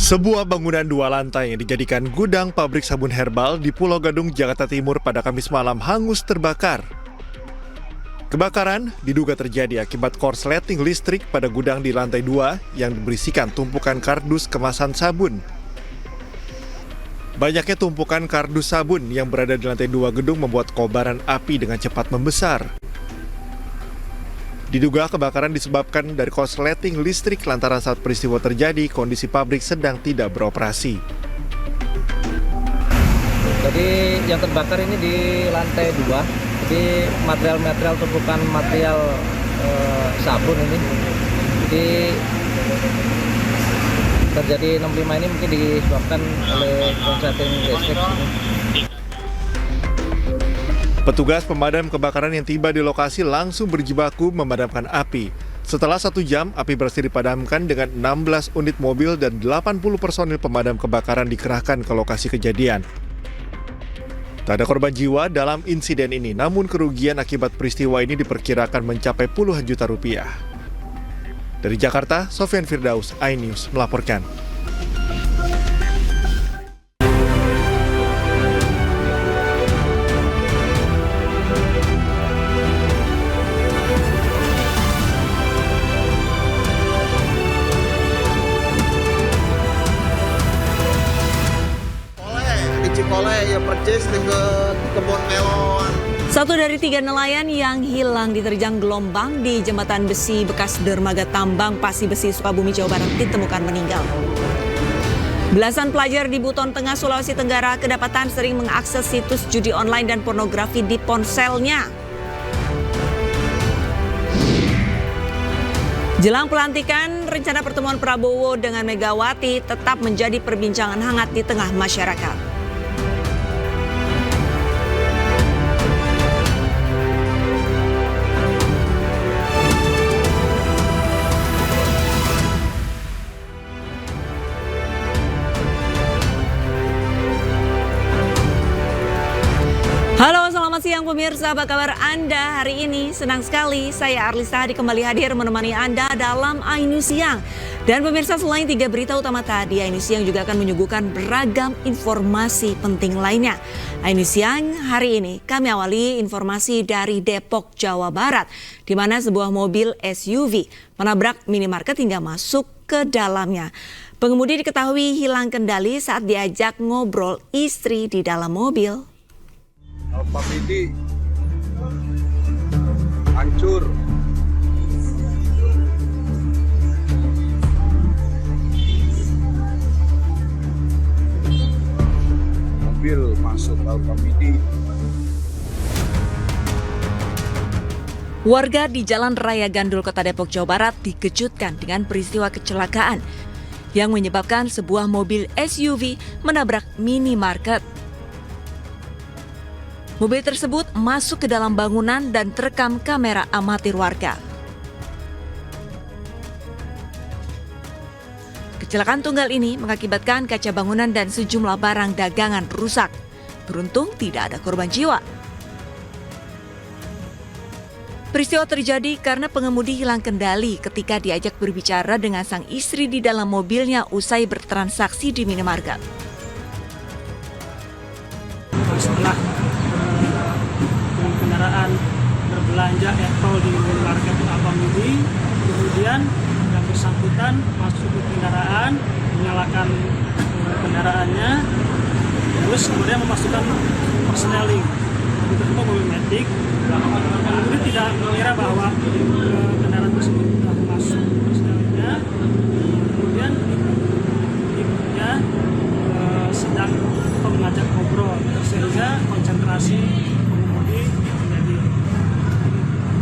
Sebuah bangunan 2 lantai yang dijadikan gudang pabrik sabun herbal di Pulau Gadung, Jakarta Timur pada Kamis malam hangus terbakar. Kebakaran diduga terjadi akibat korsleting listrik pada gudang di lantai 2 yang berisikan tumpukan kardus kemasan sabun. Banyaknya tumpukan kardus sabun yang berada di lantai 2 gedung membuat kobaran api dengan cepat membesar. Diduga kebakaran disebabkan dari korsleting listrik lantaran saat peristiwa terjadi kondisi pabrik sedang tidak beroperasi. Jadi yang terbakar ini di lantai 2, jadi material tumpukan material sabun ini. Jadi terjadi 65 ini mungkin disebabkan oleh korsleting listrik. Petugas pemadam kebakaran yang tiba di lokasi langsung berjibaku memadamkan api. Setelah 1 jam, api berhasil dipadamkan dengan 16 unit mobil dan 80 personil pemadam kebakaran dikerahkan ke lokasi kejadian. Tak ada korban jiwa dalam insiden ini, namun kerugian akibat peristiwa ini diperkirakan mencapai puluhan juta rupiah. Dari Jakarta, Sofyan Firdaus, iNews melaporkan. Oleh ya percis ke kebun melon. 1 dari 3 nelayan yang hilang diterjang gelombang di jembatan besi bekas dermaga tambang Pasi Besi, Sukabumi, Jawa Barat ditemukan meninggal. Belasan pelajar di Buton Tengah, Sulawesi Tenggara kedapatan sering mengakses situs judi online dan pornografi di ponselnya. Jelang pelantikan, rencana pertemuan Prabowo dengan Megawati tetap menjadi perbincangan hangat di tengah masyarakat. Halo, selamat siang pemirsa, apa kabar Anda hari ini? Senang sekali, saya Arlisa Hadi kembali hadir menemani Anda dalam iNews Siang. Dan pemirsa, selain 3 berita utama tadi, iNews Siang juga akan menyuguhkan beragam informasi penting lainnya. iNews Siang hari ini kami awali informasi dari Depok, Jawa Barat, di mana sebuah mobil SUV menabrak minimarket hingga masuk ke dalamnya. Pengemudi diketahui hilang kendali saat diajak ngobrol istri di dalam mobil. Alfa Midi hancur. Mobil masuk Alfa Midi. Warga di Jalan Raya Gandul, Kota Depok, Jawa Barat dikejutkan dengan peristiwa kecelakaan yang menyebabkan sebuah mobil SUV menabrak minimarket. Mobil tersebut masuk ke dalam bangunan dan terekam kamera amatir warga. Kecelakaan tunggal ini mengakibatkan kaca bangunan dan sejumlah barang dagangan rusak. Beruntung tidak ada korban jiwa. Peristiwa terjadi karena pengemudi hilang kendali ketika diajak berbicara dengan sang istri di dalam mobilnya usai bertransaksi di minimarket. Setelah kendaraan berbelanja tol di minimarket Alfa Midi, kemudian yang bersangkutan masuk ke kendaraan, menyalakan kendaraannya, terus kemudian memasukkan persneling. Itu mobil metik. Kemudian tidak mengira bahwa kendaraan tersebut sudah masuk persnelingnya. Kemudian ibunya sedang mengajak ngobrol, sehingga konsentrasi pengemudi menjadi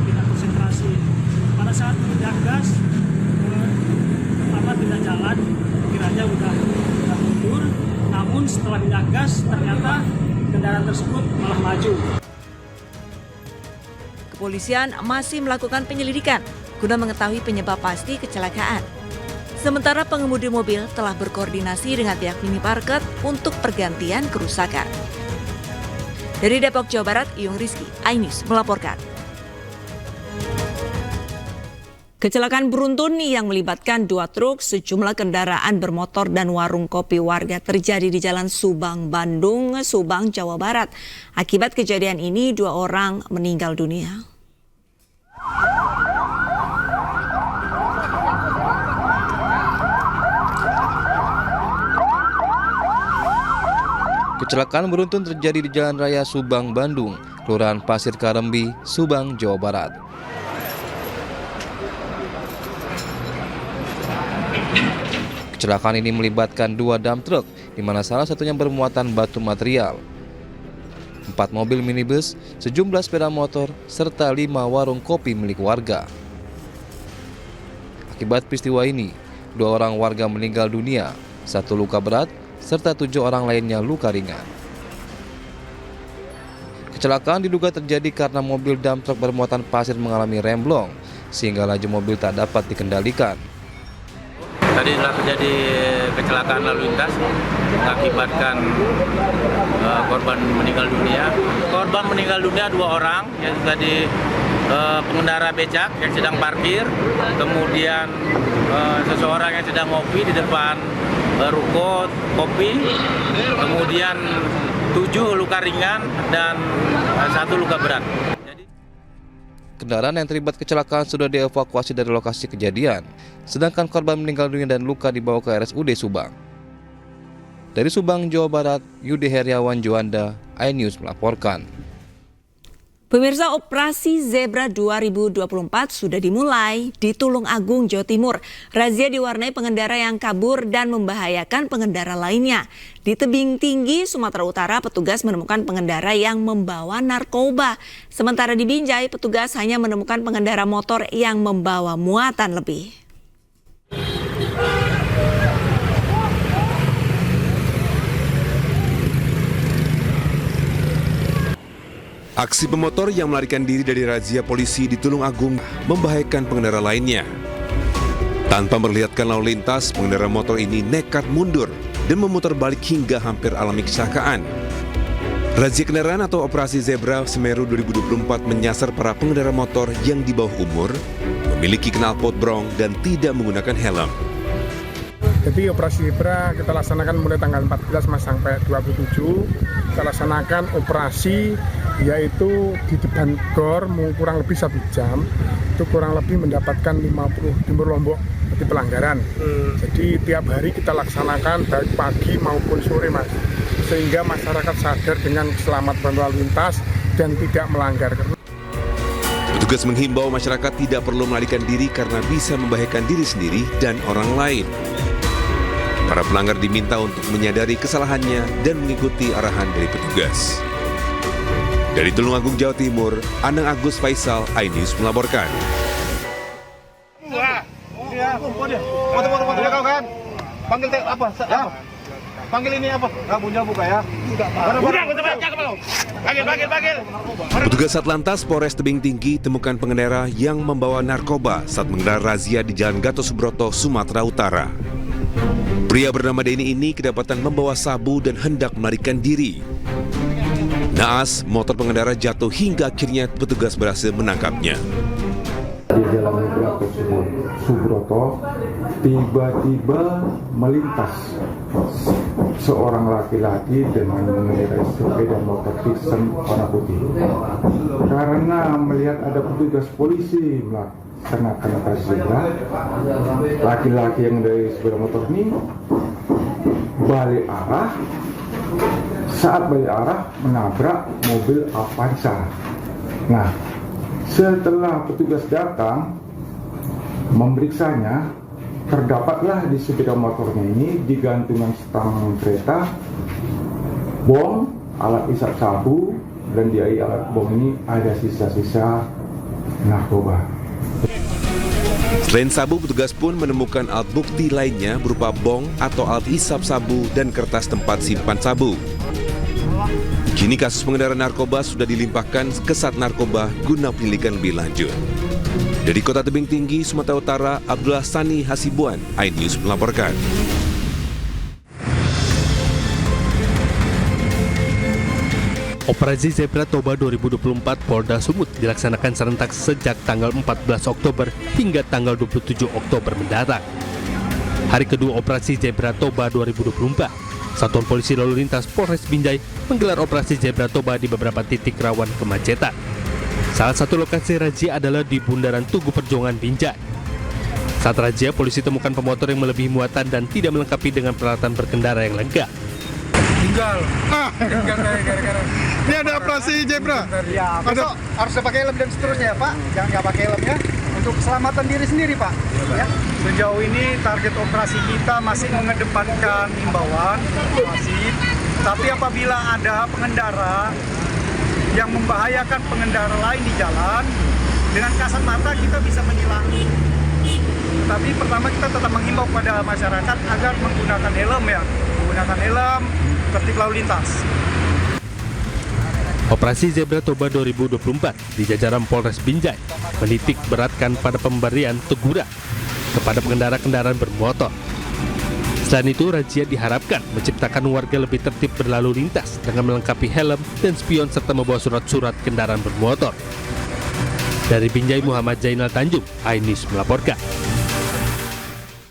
tidak konsentrasi. Pada saat menginjak gas, pertama tidak jalan, kiranya sudah mundur. Namun setelah menginjak gas, ternyata kendaraan tersebut malah maju. Kepolisian masih melakukan penyelidikan guna mengetahui penyebab pasti kecelakaan. Sementara pengemudi mobil telah berkoordinasi dengan pihak minimarket untuk pergantian kerusakan. Dari Depok, Jawa Barat, Iyung Rizky, iNews melaporkan. Kecelakaan beruntun yang melibatkan 2 truk, sejumlah kendaraan bermotor dan warung kopi warga terjadi di Jalan Subang, Bandung, Subang, Jawa Barat. Akibat kejadian ini 2 orang meninggal dunia. Kecelakaan beruntun terjadi di Jalan Raya Subang, Bandung, Kelurahan Pasir Karembi, Subang, Jawa Barat. Kecelakaan ini melibatkan 2 dump truk, di mana salah satunya bermuatan batu material. 4 mobil minibus, sejumlah sepeda motor, serta 5 warung kopi milik warga. Akibat peristiwa ini, 2 orang warga meninggal dunia, 1 luka berat, serta 7 orang lainnya luka ringan. Kecelakaan diduga terjadi karena mobil dump truk bermuatan pasir mengalami remblong, sehingga laju mobil tak dapat dikendalikan. Tadi telah terjadi kecelakaan lalu lintas mengakibatkan korban meninggal dunia. Korban meninggal dunia 2 orang, yang tadi pengendara becak yang sedang parkir, kemudian seseorang yang sedang ngopi di depan ruko kopi, kemudian 7 luka ringan dan 1 luka berat. Kendaraan yang terlibat kecelakaan sudah dievakuasi dari lokasi kejadian, sedangkan korban meninggal dunia dan luka dibawa ke RSUD Subang. Dari Subang, Jawa Barat, Yudi Heriawan Juanda, iNews melaporkan. Pemirsa, Operasi Zebra 2024 sudah dimulai di Tulung Agung, Jawa Timur. Razia diwarnai pengendara yang kabur dan membahayakan pengendara lainnya. Di Tebing Tinggi, Sumatera Utara, petugas menemukan pengendara yang membawa narkoba. Sementara di Binjai, petugas hanya menemukan pengendara motor yang membawa muatan lebih. Aksi pemotor yang melarikan diri dari razia polisi di Tulung Agung membahayakan pengendara lainnya. Tanpa memperlihatkan lalu lintas, pengendara motor ini nekat mundur dan memutar balik hingga hampir alami kecelakaan. Razia kendaraan atau Operasi Zebra Semeru 2024 menyasar para pengendara motor yang di bawah umur, memiliki knalpot brong dan tidak menggunakan helm. Jadi operasi Zebra kita laksanakan mulai tanggal 14 sampai 27. Kita laksanakan operasi yaitu di depan GOR kurang lebih 1 jam. Itu kurang lebih mendapatkan 50 timur lombok di pelanggaran. Jadi tiap hari kita laksanakan baik pagi maupun sore, Mas. Sehingga masyarakat sadar dengan keselamatan lalu lintas dan tidak melanggar. Petugas menghimbau masyarakat tidak perlu melarikan diri karena bisa membahayakan diri sendiri dan orang lain. Para pelanggar diminta untuk menyadari kesalahannya dan mengikuti arahan dari petugas. Dari Tulung Agung, Jawa Timur, Anang Agus Faisal, iNews melaporkan. Panggil apa? Panggil ini apa? Nggak punya buka ya? Panggil. Petugas Satlantas Polres Tebing Tinggi temukan pengendara yang membawa narkoba saat menggelar razia di Jalan Gatot Subroto, Sumatera Utara. Pria bernama Denny ini kedapatan membawa sabu dan hendak melarikan diri. Naas, motor pengendara jatuh hingga akhirnya petugas berhasil menangkapnya. Di Jalan Gatot Subroto, tiba-tiba melintas seorang laki-laki dengan mengendarai sepeda motor Vixen warna putih. Karena melihat ada petugas polisi melaksanakan operasi Zebra, laki-laki yang dari sepeda motor ini balik arah. Saat balik arah menabrak mobil Avanza. Nah, setelah petugas datang memeriksanya, terdapatlah di sepeda motornya ini di gantungan stang kereta bom, alat isap sabu, dan di alat bom ini ada sisa-sisa narkoba. Selain sabu, petugas pun menemukan alat bukti lainnya berupa bong atau alat isap sabu dan kertas tempat simpan sabu. Kini kasus pengendara narkoba sudah dilimpahkan ke Sat Narkoba guna penyelidikan lebih lanjut. Dari Kota Tebing Tinggi, Sumatera Utara, Abdullah Sani Hasibuan, iNews melaporkan. Operasi Zebra Toba 2024 Polda Sumut dilaksanakan serentak sejak tanggal 14 Oktober hingga tanggal 27 Oktober mendatang. Hari kedua operasi Zebra Toba 2024, Satuan Polisi Lalu Lintas Polres Binjai menggelar operasi Zebra Toba di beberapa titik rawan kemacetan. Salah satu lokasi razia adalah di Bundaran Tugu Perjuangan Binjai. Saat razia, polisi temukan pemotor yang melebihi muatan dan tidak melengkapi dengan peralatan berkendara yang lengkap. Tinggal gara-gara Ini ada operasi Zebra. Ya, besok harus pakai helm dan seterusnya ya Pak. Jangan nggak pakai helm ya. Untuk keselamatan diri sendiri Pak. Ya. Sejauh ini target operasi kita masih mengedepankan himbauan, masih. Tapi apabila ada pengendara yang membahayakan pengendara lain di jalan, dengan kasat mata kita bisa menilang. Tapi pertama kita tetap menghimbau kepada masyarakat agar menggunakan helm ya. Menggunakan helm, tertib lalu lintas. Operasi Zebra Toba 2024 di jajaran Polres Binjai menitik beratkan pada pemberian teguran kepada pengendara kendaraan bermotor. Selain itu, razia diharapkan menciptakan warga lebih tertib berlalu lintas dengan melengkapi helm dan spion serta membawa surat-surat kendaraan bermotor. Dari Binjai, Muhammad Zainal Tanjung, iNews melaporkan.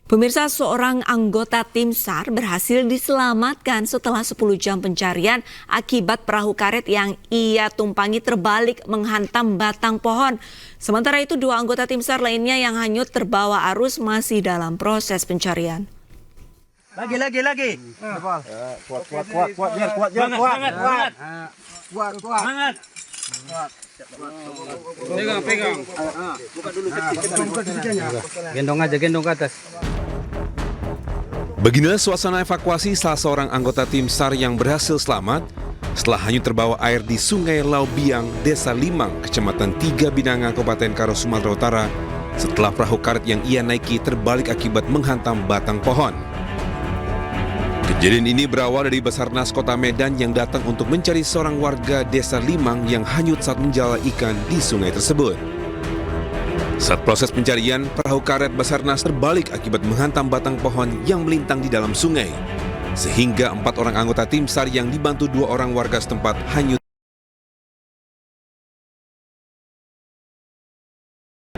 Pemirsa, seorang anggota tim SAR berhasil diselamatkan setelah 10 jam pencarian akibat perahu karet yang ia tumpangi terbalik menghantam batang pohon. Sementara itu, 2 anggota tim SAR lainnya yang hanyut terbawa arus masih dalam proses pencarian. Lagi. Kuat. Pegang. Buka dulu gendong ke atas. Beginilah suasana evakuasi salah seorang anggota tim SAR yang berhasil selamat setelah hanyut terbawa air di Sungai Laubiang, Desa Limang, Kecamatan 3 Binanga, Kabupaten Karo, Sumatera Utara setelah perahu karet yang ia naiki terbalik akibat menghantam batang pohon. Kejadian ini berawal dari Basarnas Kota Medan yang datang untuk mencari seorang warga Desa Limang yang hanyut saat menjala ikan di sungai tersebut. Saat proses pencarian, perahu karet Basarnas terbalik akibat menghantam batang pohon yang melintang di dalam sungai. Sehingga 4 orang anggota tim SAR yang dibantu 2 orang warga setempat hanyut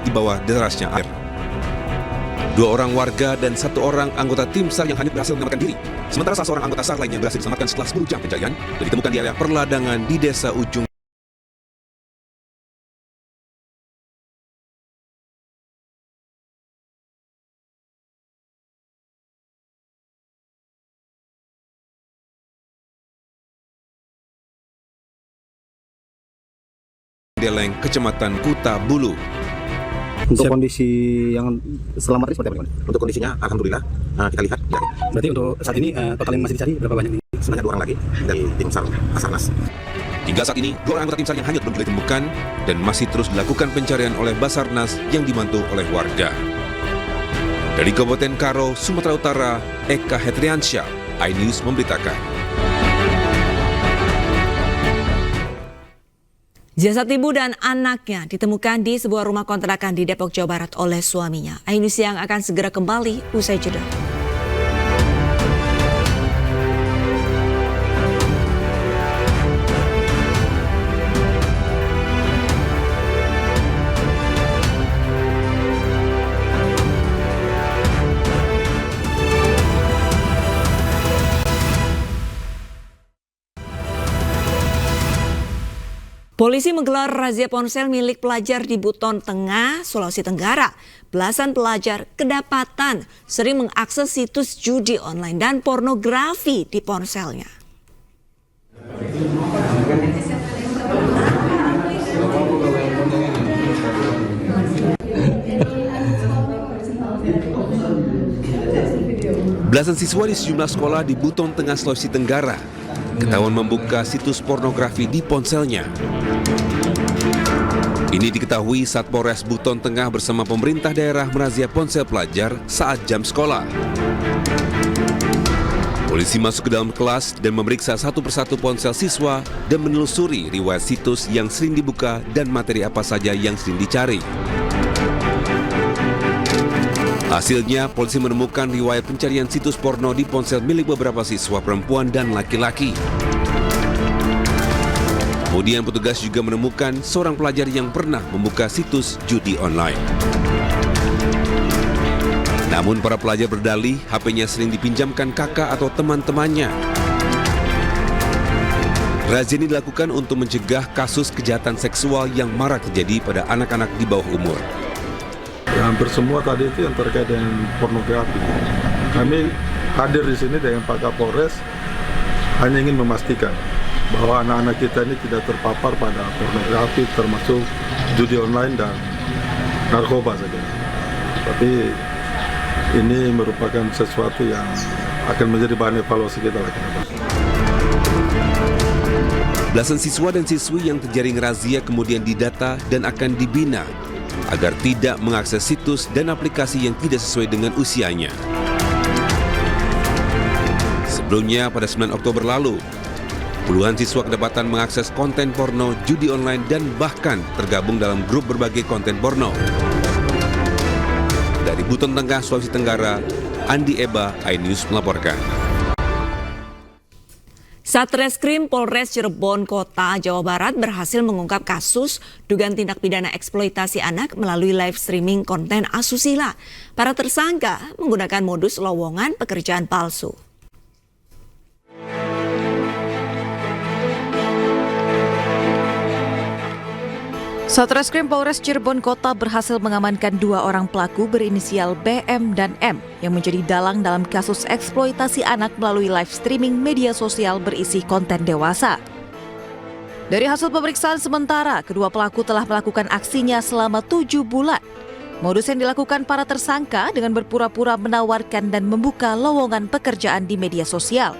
di bawah derasnya air. 2 orang warga dan 1 orang anggota tim SAR yang hanyut berhasil menyelamatkan diri. Sementara salah seorang anggota SAR lainnya berhasil diselamatkan setelah 10 jam pencarian dan ditemukan di area perladangan di Desa Ujung. Deleng, Kecamatan Kuta Bulu. Untuk kondisi yang selamat ini seperti apa? Untuk kondisinya, alhamdulillah kita lihat. Berarti untuk saat ini total yang masih dicari berapa banyak? Sebanyak 2 orang lagi dari tim SAR Basarnas. Hingga saat ini, 2 orang anggota tim SAR yang hanyut belum ditemukan dan masih terus dilakukan pencarian oleh Basarnas yang dibantu oleh warga. Dari Kabupaten Karo, Sumatera Utara, Eka Hetriansyah, iNews memberitakan. Jasad ibu dan anaknya ditemukan di sebuah rumah kontrakan di Depok, Jawa Barat oleh suaminya. iNews Siang akan segera kembali usai jeda. Polisi menggelar razia ponsel milik pelajar di Buton Tengah, Sulawesi Tenggara. Belasan pelajar kedapatan sering mengakses situs judi online dan pornografi di ponselnya. Belasan siswa di sejumlah sekolah di Buton Tengah, Sulawesi Tenggara ketahuan membuka situs pornografi di ponselnya. Ini diketahui saat Polres Buton Tengah bersama pemerintah daerah merazia ponsel pelajar saat jam sekolah. Polisi masuk ke dalam kelas dan memeriksa satu persatu ponsel siswa dan menelusuri riwayat situs yang sering dibuka dan materi apa saja yang sering dicari. Hasilnya, polisi menemukan riwayat pencarian situs porno di ponsel milik beberapa siswa perempuan dan laki-laki. Kemudian petugas juga menemukan seorang pelajar yang pernah membuka situs judi online. Namun para pelajar berdalih HP-nya sering dipinjamkan kakak atau teman-temannya. Razia ini dilakukan untuk mencegah kasus kejahatan seksual yang marak terjadi pada anak-anak di bawah umur. Hampir semua tadi itu yang terkait dengan pornografi. Kami hadir di sini dengan Pak Kapolres hanya ingin memastikan bahwa anak-anak kita ini tidak terpapar pada pornografi, termasuk judi online dan narkoba saja. Tapi ini merupakan sesuatu yang akan menjadi bahan evaluasi kita lagi. Belasan siswa dan siswi yang terjaring razia kemudian didata dan akan dibina agar tidak mengakses situs dan aplikasi yang tidak sesuai dengan usianya. Sebelumnya pada 9 Oktober lalu, puluhan siswa kedapatan mengakses konten porno, judi online, dan bahkan tergabung dalam grup berbagai konten porno. Dari Buton Tengah, Sulawesi Tenggara, Andi Eba, iNews melaporkan. Satreskrim Polres Cirebon Kota, Jawa Barat berhasil mengungkap kasus dugaan tindak pidana eksploitasi anak melalui live streaming konten asusila. Para tersangka menggunakan modus lowongan pekerjaan palsu. Satreskrim Polres Cirebon Kota berhasil mengamankan 2 orang pelaku berinisial BM dan M yang menjadi dalang dalam kasus eksploitasi anak melalui live streaming media sosial berisi konten dewasa. Dari hasil pemeriksaan sementara, kedua pelaku telah melakukan aksinya selama 7 bulan. Modus yang dilakukan para tersangka dengan berpura-pura menawarkan dan membuka lowongan pekerjaan di media sosial.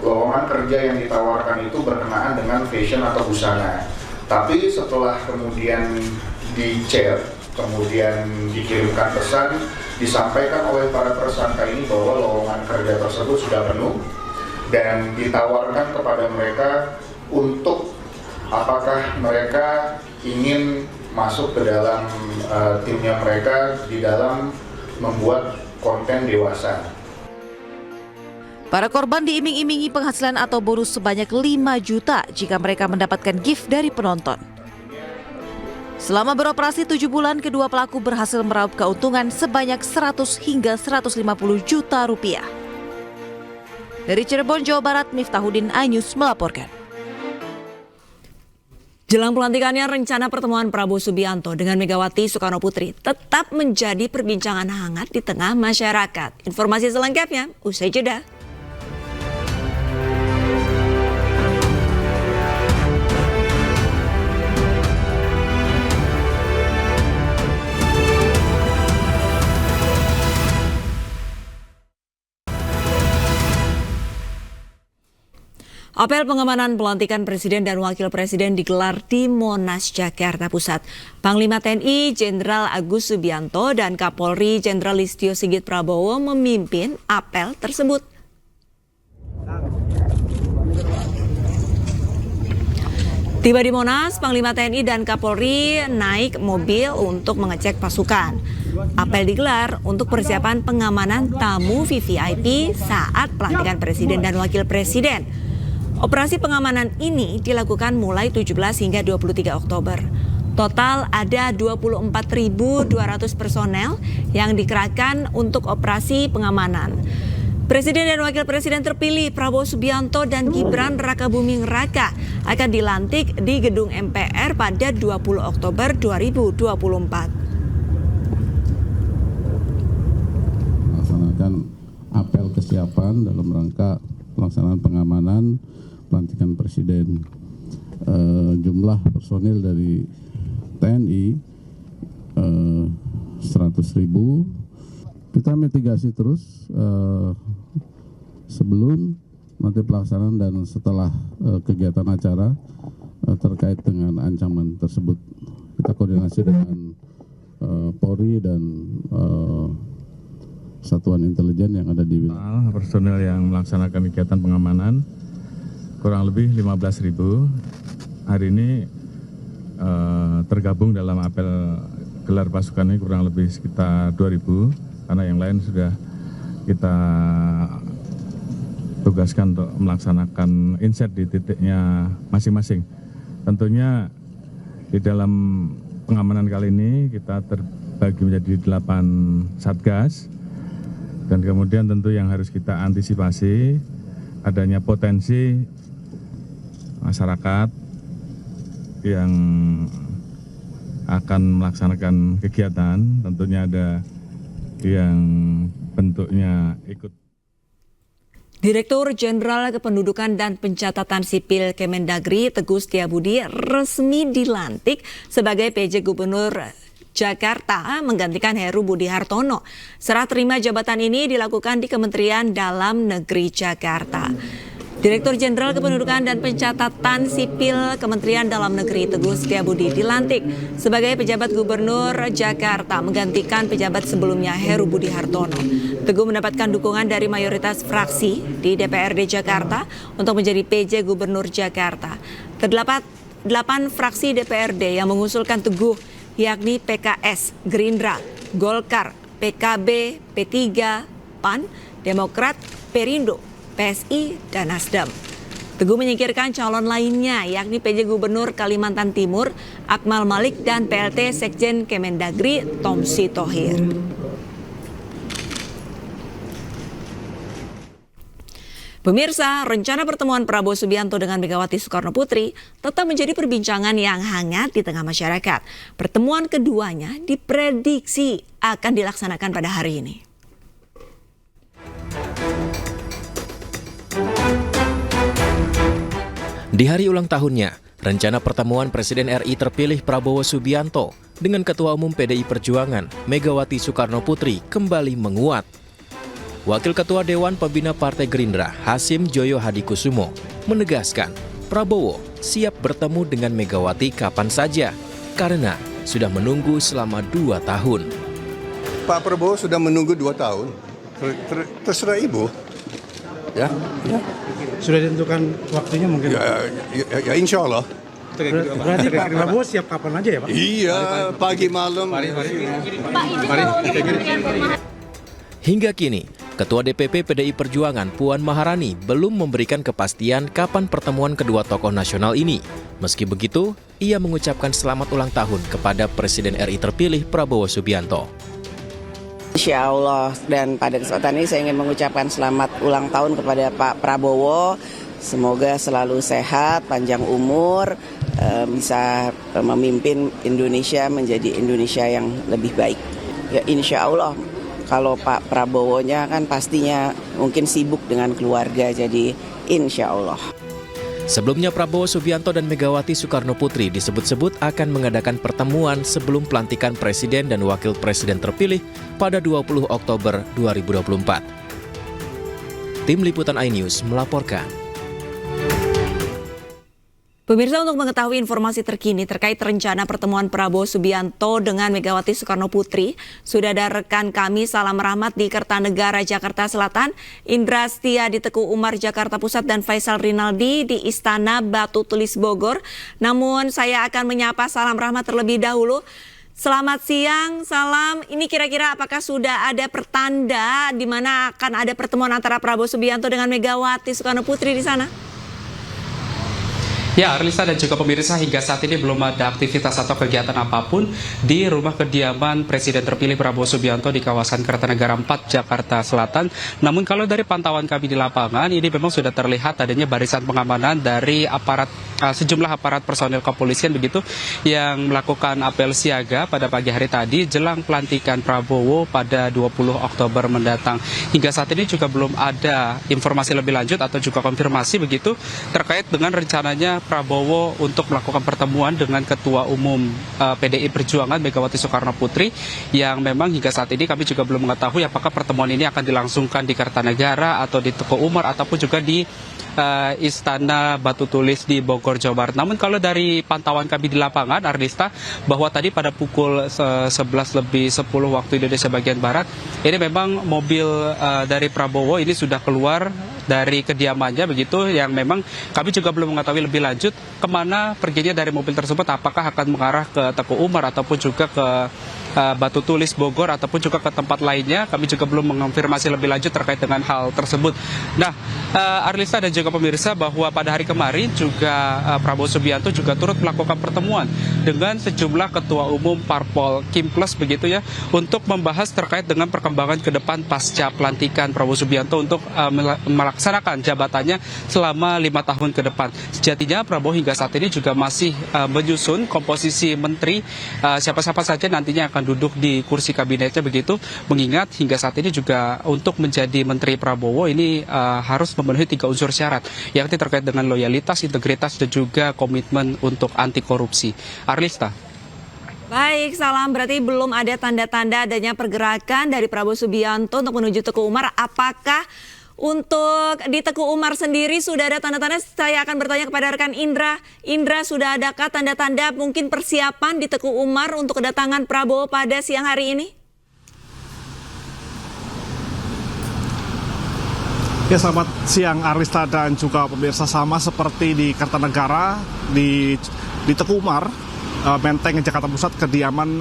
Lowongan kerja yang ditawarkan itu berkenaan dengan fashion atau busana. Tapi setelah kemudian di-chat, kemudian dikirimkan pesan, disampaikan oleh para tersangka ini bahwa lowongan kerja tersebut sudah penuh dan ditawarkan kepada mereka untuk apakah mereka ingin masuk ke dalam timnya mereka di dalam membuat konten dewasa. Para korban diiming-imingi penghasilan atau bonus sebanyak 5 juta jika mereka mendapatkan gift dari penonton. Selama beroperasi 7 bulan, kedua pelaku berhasil meraup keuntungan sebanyak 100 hingga 150 juta rupiah. Dari Cirebon, Jawa Barat, Miftahudin, iNews melaporkan. Jelang pelantikannya, rencana pertemuan Prabowo Subianto dengan Megawati Soekarno Putri tetap menjadi perbincangan hangat di tengah masyarakat. Informasi selengkapnya usai jeda. Apel pengamanan pelantikan Presiden dan Wakil Presiden digelar di Monas, Jakarta Pusat. Panglima TNI Jenderal Agus Subianto dan Kapolri Jenderal Listio Sigit Prabowo memimpin apel tersebut. Tiba di Monas, Panglima TNI dan Kapolri naik mobil untuk mengecek pasukan. Apel digelar untuk persiapan pengamanan tamu VVIP saat pelantikan Presiden dan Wakil Presiden. Operasi pengamanan ini dilakukan mulai 17 hingga 23 Oktober. Total ada 24.200 personel yang dikerahkan untuk operasi pengamanan. Presiden dan Wakil Presiden terpilih Prabowo Subianto dan Gibran Rakabuming Raka akan dilantik di gedung MPR pada 20 Oktober 2024. Melaksanakan apel kesiapan dalam rangka pelaksanaan pengamanan pelantikan Presiden. Jumlah personil dari TNI 100.000. Kita mitigasi terus sebelum nanti pelaksanaan dan setelah kegiatan acara terkait dengan ancaman tersebut. Kita koordinasi dengan Polri dan satuan intelijen yang ada di wilayah. Personel yang melaksanakan kegiatan pengamanan kurang lebih 15.000. Hari ini tergabung dalam apel gelar pasukan ini kurang lebih sekitar 2.000, karena yang lain sudah kita tugaskan untuk melaksanakan inset di titiknya masing-masing. Tentunya di dalam pengamanan kali ini kita terbagi menjadi 8 satgas, dan kemudian tentu yang harus kita antisipasi adanya potensi masyarakat yang akan melaksanakan kegiatan, tentunya ada yang bentuknya ikut. Direktur Jenderal Kependudukan dan Pencatatan Sipil Kemendagri Teguh Setiabudi resmi dilantik sebagai PJ Gubernur Jakarta menggantikan Heru Budi Hartono. Serah terima jabatan ini dilakukan di Kementerian Dalam Negeri Jakarta. Direktur Jenderal Kependudukan dan Pencatatan Sipil Kementerian Dalam Negeri Teguh Setiabudi dilantik sebagai pejabat Gubernur Jakarta menggantikan pejabat sebelumnya Heru Budi Hartono. Teguh mendapatkan dukungan dari mayoritas fraksi di DPRD Jakarta untuk menjadi PJ Gubernur Jakarta. Terdapat 8 fraksi DPRD yang mengusulkan Teguh, yakni PKS, Gerindra, Golkar, PKB, P3, PAN, Demokrat, Perindo, PSI, dan Nasdem. Teguh menyingkirkan calon lainnya, yakni PJ Gubernur Kalimantan Timur, Akmal Malik, dan PLT Sekjen Kemendagri, Tomsi Thohir. Pemirsa, rencana pertemuan Prabowo Subianto dengan Megawati Soekarno Putri tetap menjadi perbincangan yang hangat di tengah masyarakat. Pertemuan keduanya diprediksi akan dilaksanakan pada hari ini. Di hari ulang tahunnya, rencana pertemuan Presiden RI terpilih Prabowo Subianto dengan Ketua Umum PDI Perjuangan Megawati Soekarno Putri kembali menguat. Wakil Ketua Dewan Pembina Partai Gerindra Hasim Joyo Hadikusumo menegaskan Prabowo siap bertemu dengan Megawati kapan saja karena sudah menunggu selama 2 tahun. Pak Prabowo sudah menunggu 2 tahun, terserah Ibu. Ya. Sudah ditentukan waktunya mungkin? Ya insya Allah. Berarti Pak Prabowo siap kapan aja ya Pak? Iya, pagi malam. Hingga kini, Ketua DPP PDI Perjuangan Puan Maharani belum memberikan kepastian kapan pertemuan kedua tokoh nasional ini. Meski begitu, ia mengucapkan selamat ulang tahun kepada Presiden RI terpilih Prabowo Subianto. Insya Allah, dan pada kesempatan ini saya ingin mengucapkan selamat ulang tahun kepada Pak Prabowo. Semoga selalu sehat, panjang umur, bisa memimpin Indonesia menjadi Indonesia yang lebih baik. Ya insya Allah, kalau Pak Prabowo-nya kan pastinya mungkin sibuk dengan keluarga, jadi insya Allah. Sebelumnya Prabowo Subianto dan Megawati Soekarno Putri disebut-sebut akan mengadakan pertemuan sebelum pelantikan Presiden dan Wakil Presiden terpilih pada 20 Oktober 2024. Tim Liputan iNews melaporkan. Pemirsa, untuk mengetahui informasi terkini terkait rencana pertemuan Prabowo Subianto dengan Megawati Soekarno Putri, sudah ada rekan kami Salam Rahmat di Kertanegara, Jakarta Selatan, Indra Setia di Teguh Umar, Jakarta Pusat, dan Faisal Rinaldi di Istana Batu Tulis, Bogor. Namun saya akan menyapa Salam Rahmat terlebih dahulu. Selamat siang, Salam. Ini kira-kira apakah sudah ada pertanda di mana akan ada pertemuan antara Prabowo Subianto dengan Megawati Soekarno Putri di sana? Ya, Arlisa dan juga pemirsa, hingga saat ini belum ada aktivitas atau kegiatan apapun di rumah kediaman Presiden terpilih Prabowo Subianto di kawasan Kertanegara 4, Jakarta Selatan. Namun kalau dari pantauan kami di lapangan, ini memang sudah terlihat adanya barisan pengamanan dari sejumlah aparat personel kepolisian begitu yang melakukan apel siaga pada pagi hari tadi jelang pelantikan Prabowo pada 20 Oktober mendatang. Hingga saat ini juga belum ada informasi lebih lanjut atau juga konfirmasi begitu terkait dengan rencananya Prabowo untuk melakukan pertemuan dengan Ketua Umum PDI Perjuangan Megawati Soekarno Putri, yang memang hingga saat ini kami juga belum mengetahui apakah pertemuan ini akan dilangsungkan di Kertanegara atau di Teguh Umar ataupun juga di Istana Batu Tulis di Bogor, Jawa Barat. Namun kalau dari pantauan kami di lapangan, Arlista, bahwa tadi pada pukul 11:10 waktu Indonesia bagian Barat, ini memang mobil dari Prabowo ini sudah keluar dari kediamannya begitu, yang memang kami juga belum mengetahui lebih lanjut kemana perginya dari mobil tersebut, apakah akan mengarah ke Teguh Umar ataupun juga ke Batu Tulis Bogor ataupun juga ke tempat lainnya. Kami juga belum mengonfirmasi lebih lanjut terkait dengan hal tersebut. Nah, Arlista dan juga pemirsa, bahwa pada hari kemarin juga Prabowo Subianto juga turut melakukan pertemuan dengan sejumlah ketua umum Parpol Kimples begitu ya, untuk membahas terkait dengan perkembangan ke depan pasca pelantikan Prabowo Subianto untuk melaksanakan jabatannya selama 5 tahun ke depan. Sejatinya Prabowo hingga saat ini juga masih menyusun komposisi menteri, siapa-siapa saja nantinya akan duduk di kursi kabinetnya begitu, mengingat hingga saat ini juga untuk menjadi Menteri Prabowo ini harus memenuhi 3 unsur syarat, yakni terkait dengan loyalitas, integritas, dan juga komitmen untuk anti korupsi. Arlista. Baik, salam. Berarti belum ada tanda-tanda adanya pergerakan dari Prabowo Subianto untuk menuju Teguh Umar. Apakah untuk di Teguh Umar sendiri sudah ada tanda-tanda? Saya akan bertanya kepada rekan Indra. Indra, sudah adakah tanda-tanda mungkin persiapan di Teguh Umar untuk kedatangan Prabowo pada siang hari ini? Ya, selamat siang Arlista dan juga pemirsa. Sama seperti di Kertanegara, di Teguh Umar, Menteng Jakarta Pusat, kediaman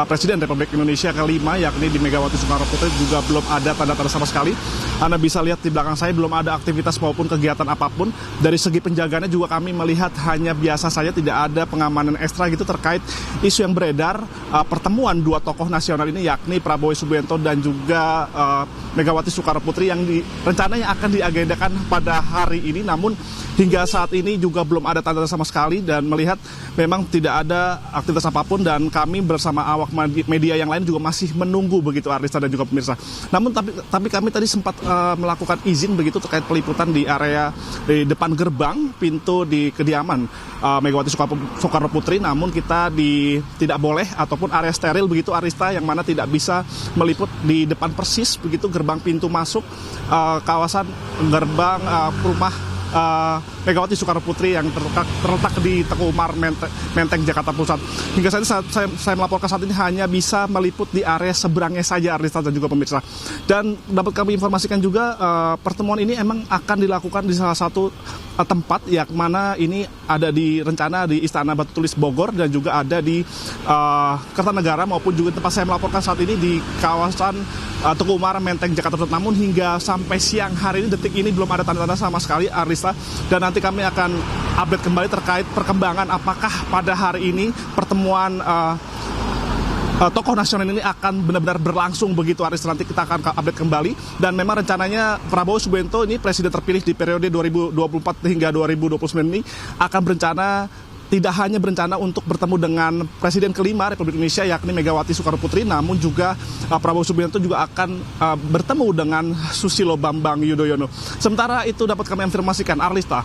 Presiden Republik Indonesia kelima, yakni di Megawati Soekarno Putri, juga belum ada tanda-tanda sama sekali. Anda bisa lihat di belakang saya belum ada aktivitas maupun kegiatan apapun. Dari segi penjagaannya juga kami melihat hanya biasa saja, tidak ada pengamanan ekstra gitu terkait isu yang beredar pertemuan dua tokoh nasional ini, yakni Prabowo Subianto dan juga Megawati Soekarno Putri, yang rencananya akan diagendakan pada hari ini. Namun hingga saat ini juga belum ada tanda-tanda sama sekali, dan melihat memang tidak ada aktivitas apapun, dan kami bersama awak media yang lain juga masih menunggu begitu Arlista dan juga pemirsa. Namun tapi kami tadi sempat melakukan izin begitu terkait peliputan di area di depan gerbang pintu di kediaman Megawati Soekarno Putri, namun kita tidak boleh ataupun area steril begitu Arlista, yang mana tidak bisa meliput di depan persis begitu gerbang pintu masuk kawasan gerbang rumah Megawati Soekarno Putri yang terletak di Teguh Umar, Menteng, Jakarta Pusat. Hingga saat ini saya melaporkan saat ini hanya bisa meliput di area seberangnya saja, Arlista dan juga pemirsa. Dan dapat kami informasikan juga pertemuan ini emang akan dilakukan di salah satu tempat yang mana ini ada di rencana di Istana Batu Tulis Bogor, dan juga ada di Kertanegara, maupun juga tempat saya melaporkan saat ini di kawasan Teguh Umar, Menteng, Jakarta Pusat. Namun hingga sampai siang hari ini, detik ini, belum ada tanda-tanda sama sekali, Arlista. Dan nanti kami akan update kembali terkait perkembangan apakah pada hari ini pertemuan tokoh nasional ini akan benar-benar berlangsung begitu, Arlista. Nanti kita akan update kembali. Dan memang rencananya Prabowo Subianto ini presiden terpilih di periode 2024 hingga 2029 ini akan tidak hanya berencana untuk bertemu dengan Presiden kelima Republik Indonesia, yakni Megawati Soekarno Putri, namun juga Prabowo Subianto juga akan bertemu dengan Susilo Bambang Yudhoyono. Sementara itu dapat kami informasikan, Arlista.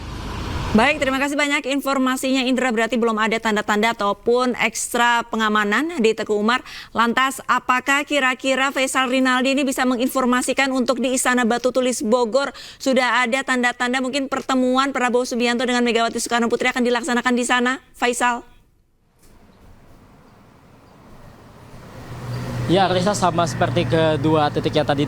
Baik, terima kasih banyak informasinya Indra. Berarti belum ada tanda-tanda ataupun ekstra pengamanan di Teguh Umar. Lantas apakah kira-kira Faisal Rinaldi ini bisa menginformasikan untuk di Istana Batu Tulis Bogor sudah ada tanda-tanda mungkin pertemuan Prabowo Subianto dengan Megawati Soekarno Putri akan dilaksanakan di sana, Faisal? Ya, Arlista, sama seperti kedua titik yang tadi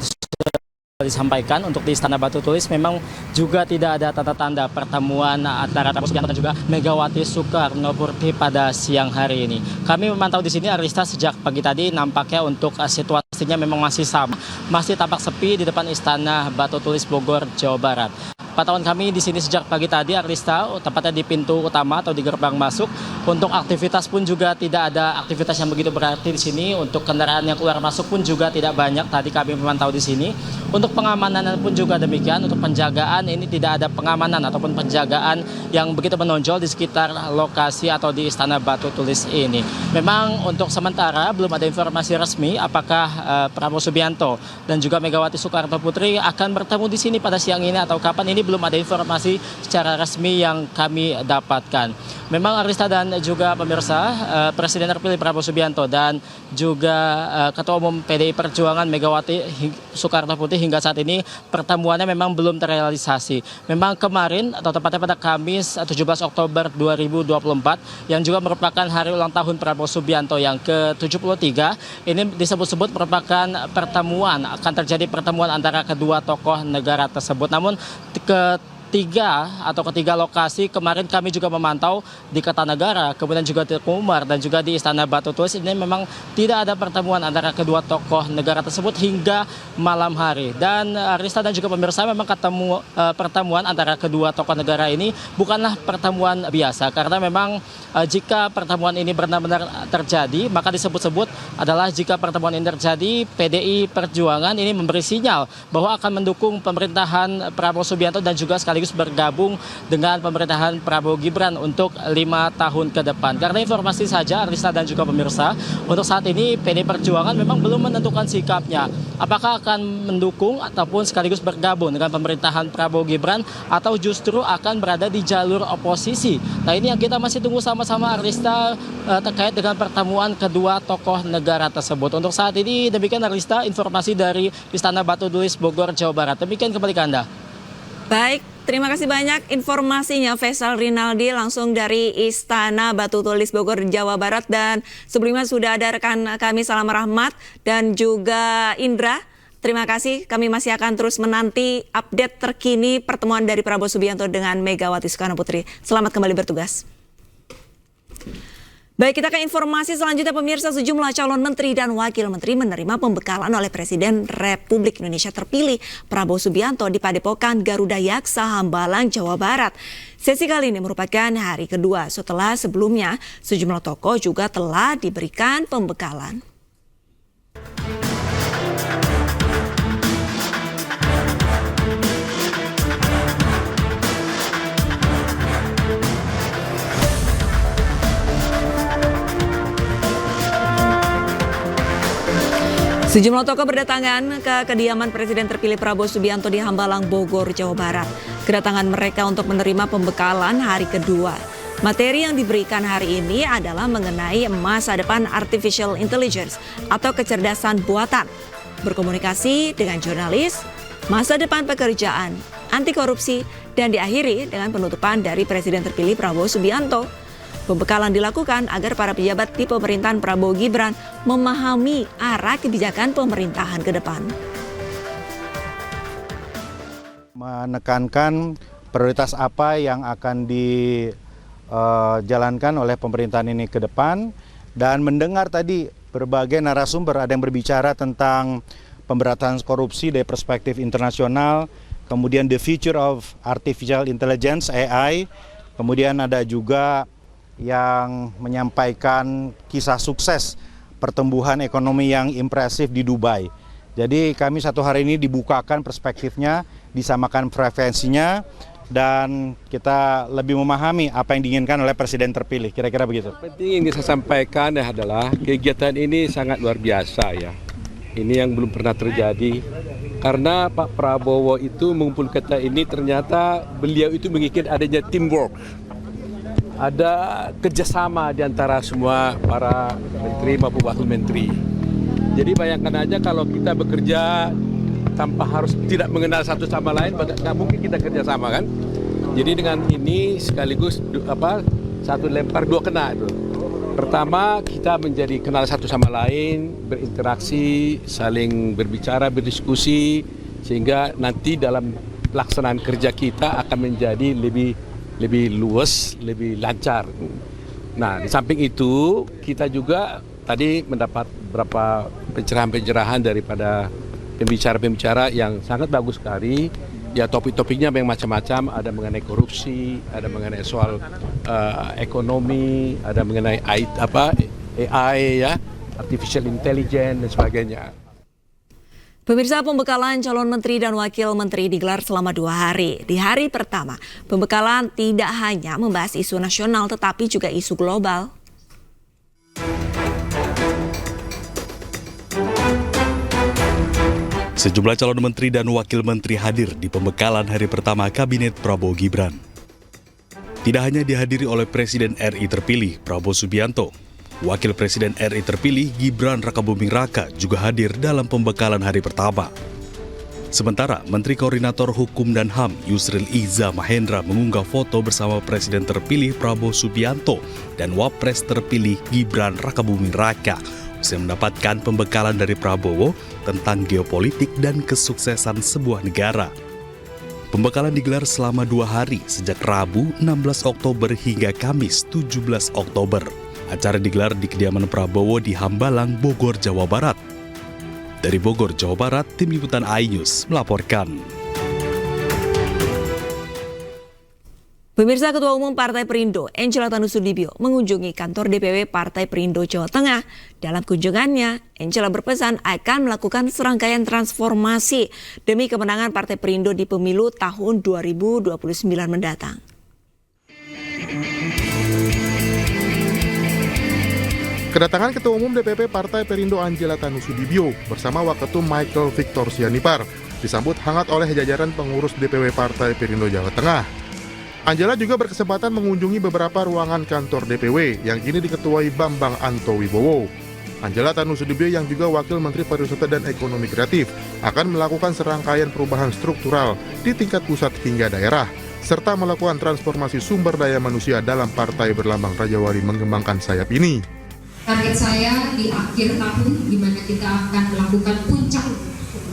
disampaikan, untuk di Istana Batu Tulis memang juga tidak ada tanda-tanda pertemuan antara Prabowo Subianto dan juga Megawati Soekarno Putri pada siang hari ini. Kami memantau di sini, Arlista, sejak pagi tadi nampaknya untuk situasinya memang masih sama, masih tampak sepi di depan Istana Batu Tulis Bogor, Jawa Barat. Pantauan kami di sini sejak pagi tadi, Arlista, tepatnya di pintu utama atau di gerbang masuk, untuk aktivitas pun juga tidak ada aktivitas yang begitu berarti di sini. Untuk kendaraan yang keluar masuk pun juga tidak banyak. Tadi kami memantau di sini. Untuk pengamanan pun juga demikian. Untuk penjagaan ini tidak ada pengamanan ataupun penjagaan yang begitu menonjol di sekitar lokasi atau di Istana Batu Tulis ini. Memang untuk sementara belum ada informasi resmi apakah Prabowo Subianto dan juga Megawati Soekarno Putri akan bertemu di sini pada siang ini atau kapan. Ini ini belum ada informasi secara resmi yang kami dapatkan. Memang Arista dan juga pemirsa, Presiden terpilih Prabowo Subianto dan juga Ketua Umum PDI Perjuangan Megawati Soekarno Putri hingga saat ini pertemuannya memang belum terrealisasi. Memang kemarin atau tepatnya pada Kamis 17 Oktober 2024 yang juga merupakan hari ulang tahun Prabowo Subianto yang ke-73, ini disebut-sebut merupakan pertemuan, akan terjadi pertemuan antara kedua tokoh negara tersebut. Namun ketiga lokasi kemarin kami juga memantau di Kertanegara, kemudian juga di Tekumar dan juga di Istana Batu Tulis, ini memang tidak ada pertemuan antara kedua tokoh negara tersebut hingga malam hari. Dan Arista dan juga pemirsa, memang pertemuan antara kedua tokoh negara ini bukanlah pertemuan biasa, karena memang jika pertemuan ini benar-benar terjadi, maka disebut-sebut adalah jika pertemuan ini terjadi, PDI Perjuangan ini memberi sinyal bahwa akan mendukung pemerintahan Prabowo Subianto dan juga sekaligus bergabung dengan pemerintahan Prabowo Gibran untuk 5 tahun ke depan. Karena informasi saja, Arista dan juga pemirsa, untuk saat ini PDI Perjuangan memang belum menentukan sikapnya. Apakah akan mendukung ataupun sekaligus bergabung dengan pemerintahan Prabowo Gibran atau justru akan berada di jalur oposisi. Nah, ini yang kita masih tunggu sama-sama, Arista, terkait dengan pertemuan kedua tokoh negara tersebut. Untuk saat ini demikian, Arista, informasi dari Istana Batu Tulis, Bogor, Jawa Barat. Demikian, kembali ke Anda. Baik, terima kasih banyak informasinya Faisal Rinaldi langsung dari Istana Batu Tulis Bogor, Jawa Barat. Dan sebelumnya sudah ada rekan kami Salam Rahmat dan juga Indra. Terima kasih, kami masih akan terus menanti update terkini pertemuan dari Prabowo Subianto dengan Megawati Soekarno Putri. Selamat kembali bertugas. Baik, kita ke informasi selanjutnya, pemirsa. Sejumlah calon menteri dan wakil menteri menerima pembekalan oleh Presiden Republik Indonesia terpilih Prabowo Subianto di Padepokan Garuda Yaksa, Hambalang, Jawa Barat. Sesi kali ini merupakan hari kedua setelah sebelumnya sejumlah tokoh juga telah diberikan pembekalan. Sejumlah tokoh berdatangan ke kediaman Presiden terpilih Prabowo Subianto di Hambalang, Bogor, Jawa Barat. Kedatangan mereka untuk menerima pembekalan hari kedua. Materi yang diberikan hari ini adalah mengenai masa depan artificial intelligence atau kecerdasan buatan, berkomunikasi dengan jurnalis, masa depan pekerjaan, anti korupsi, dan diakhiri dengan penutupan dari Presiden terpilih Prabowo Subianto. Pembekalan dilakukan agar para pejabat di pemerintahan Prabowo Gibran memahami arah kebijakan pemerintahan ke depan. Menekankan prioritas apa yang akan dijalankan oleh pemerintahan ini ke depan, dan mendengar tadi berbagai narasumber, ada yang berbicara tentang pemberantasan korupsi dari perspektif internasional, kemudian the future of artificial intelligence (AI), kemudian ada juga yang menyampaikan kisah sukses pertumbuhan ekonomi yang impresif di Dubai. Jadi kami satu hari ini dibukakan perspektifnya, disamakan frekuensinya, dan kita lebih memahami apa yang diinginkan oleh Presiden terpilih, kira-kira begitu. Penting yang saya sampaikan adalah kegiatan ini sangat luar biasa ya. Ini yang belum pernah terjadi, karena Pak Prabowo itu mengumpulkan kita ini, ternyata beliau itu menginginkan adanya teamwork. Ada kerjasama di antara semua para menteri maupun wakil menteri. Jadi bayangkan aja kalau kita bekerja tanpa harus tidak mengenal satu sama lain, nggak mungkin kita kerjasama kan. Jadi dengan ini sekaligus satu lempar dua kena itu. Pertama, kita menjadi kenal satu sama lain, berinteraksi, saling berbicara, berdiskusi, sehingga nanti dalam pelaksanaan kerja kita akan menjadi lebih luas, lebih lancar. Nah, di samping itu kita juga tadi mendapat beberapa pencerahan-pencerahan daripada pembicara-pembicara yang sangat bagus sekali. Ya, topik-topiknya yang macam-macam, ada mengenai korupsi, ada mengenai soal ekonomi, ada mengenai AI ya, artificial intelligence dan sebagainya. Pemirsa, pembekalan calon menteri dan wakil menteri digelar selama 2 hari. Di hari pertama, pembekalan tidak hanya membahas isu nasional tetapi juga isu global. Sejumlah calon menteri dan wakil menteri hadir di pembekalan hari pertama Kabinet Prabowo Gibran. Tidak hanya dihadiri oleh Presiden RI terpilih Prabowo Subianto, Wakil Presiden RI terpilih Gibran Rakabuming Raka juga hadir dalam pembekalan hari pertama. Sementara Menteri Koordinator Hukum dan HAM Yusril Iza Mahendra mengunggah foto bersama Presiden terpilih Prabowo Subianto dan Wapres terpilih Gibran Rakabuming Raka usai mendapatkan pembekalan dari Prabowo tentang geopolitik dan kesuksesan sebuah negara. Pembekalan digelar selama 2 hari sejak Rabu 16 Oktober hingga Kamis 17 Oktober. Acara digelar di kediaman Prabowo di Hambalang, Bogor, Jawa Barat. Dari Bogor, Jawa Barat, Tim Liputan iNews melaporkan. Pemirsa, Ketua Umum Partai Perindo, Angela Tanusudibio, mengunjungi kantor DPW Partai Perindo Jawa Tengah. Dalam kunjungannya, Angela berpesan akan melakukan serangkaian transformasi demi kemenangan Partai Perindo di pemilu tahun 2029 mendatang. Kedatangan Ketua Umum DPP Partai Perindo Angela Tanusudibio bersama Waketum Michael Victor Sianipar disambut hangat oleh jajaran pengurus DPW Partai Perindo Jawa Tengah. Angela juga berkesempatan mengunjungi beberapa ruangan kantor DPW yang kini diketuai Bambang Anto Wibowo. Angela Tanusudibio yang juga Wakil Menteri Pariwisata dan Ekonomi Kreatif akan melakukan serangkaian perubahan struktural di tingkat pusat hingga daerah, serta melakukan transformasi sumber daya manusia dalam partai berlambang Rajawali mengembangkan sayap ini. Target saya di akhir tahun, di mana kita akan melakukan puncak